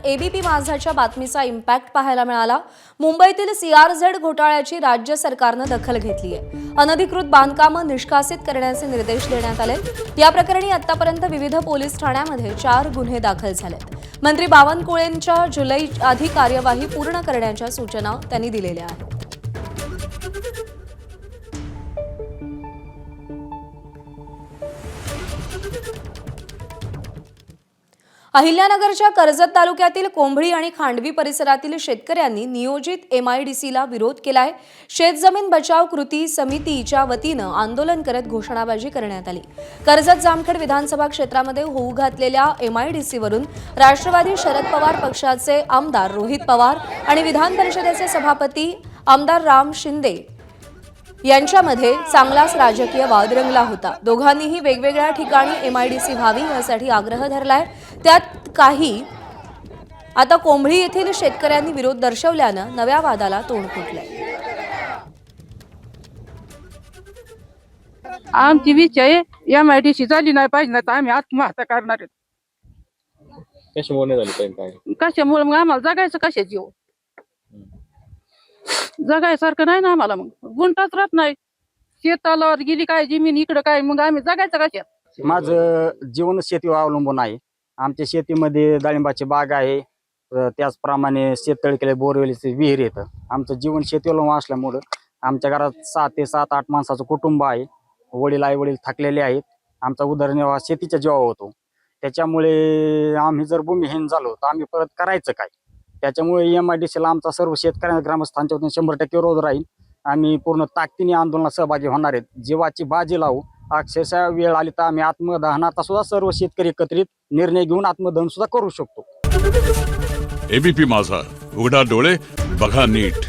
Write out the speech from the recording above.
ABP माझाच्या बातमीचा impact पाहायला मिळाला। मुंबईतील सीआरझेड घोटाळ्याची राज्य सरकारने दखल घेतली आहे। अनधिकृत बांधकामं निष्कासित करण्याचे निर्देश देण्यात आले। या प्रकरणी आतापर्यंत विविध पोलीस ठाण्यांमध्ये 4 गुन्हे दाखल झालेत। मंत्री बावनकुळेंच्या जुलै आधी कार्यवाही पूर्ण करण्याच्या सूचना त्यांनी दिलेल्या आहेत। अहिल्यानगरच्या कर्जत तालुक्यातील कोंभळी आणि खांडवी परिसरातील शेतकऱ्यांनी नियोजित एमआयडीसीला विरोध केलाय। शेतजमीन बचाव कृती समितीच्या वतीनं आंदोलन करत घोषणाबाजी करण्यात आली। कर्जत जामखेड विधानसभा क्षेत्रामध्ये होऊ घातलेल्या एमआयडीसीवरून राष्ट्रवादी शरद पवार पक्षाचे आमदार रोहित पवार आणि विधान परिषदेचे सभापती आमदार राम शिंदे यांच्यामध्ये चांगलाच राजकीय वाद रंगला होता। दोघांनीही वेगवेगळ्या ठिकाणी एमआयडीसी व्हावी यासाठी आग्रह धरलाय। त्यात काही आता कोंभळी येथील शेतकऱ्यांनी विरोध दर्शवल्यानं नव्या वादाला तोंड फुटलंय। आमची विचार आहे एमआयडीसी झाली नाही पाहिजे, नाही तर आम्ही आत्महत्या करणार आहेत। कशामुळे झाली पाहिजे? कशामुळे मग आम्हाला जगायचं कशाची हो? जगायसारखं नाही ना आम्हाला, मग गुंटाच राहत नाही। शेताला गेली काय जमीन इकडं काय, मग आम्ही जगायचं कशात? माझं जीवन शेतीवर अवलंबून आहे। आमच्या शेतीमध्ये डाळिंबाची बाग आहे, त्याचप्रमाणे शेततळी केले, बोरवेलीचे विहीर येतं। आमचं जीवन शेतीवर असल्यामुळं आमच्या घरात 6 ते 7-8 माणसाचं कुटुंब आहे। वडील आई वडील थकलेले आहेत। आमचा उदरनिर्वाह शेतीच्या जीवावर होतो। त्याच्यामुळे आम्ही जर भूमिहीन झालो तर आम्ही परत करायचं काय? त्याच्यामुळे एमआयडीसीला आमचा सर्व शेतकऱ्यांना ग्रामस्थांच्या वतीने 100% विरोध राहील। आम्ही पूर्ण ताकदीने आंदोलनात सहभागी होणार आहेत। जीवाची बाजी लावू, अक्षरशः वेळ आली तर आम्ही आत्मदहनाचा सुद्धा सर्व शेतकरी एकत्रित निर्णय घेऊन आत्मदहन सुद्धा करू शकतो। एबीपी माझा, उघडा डोळे बघा नीट।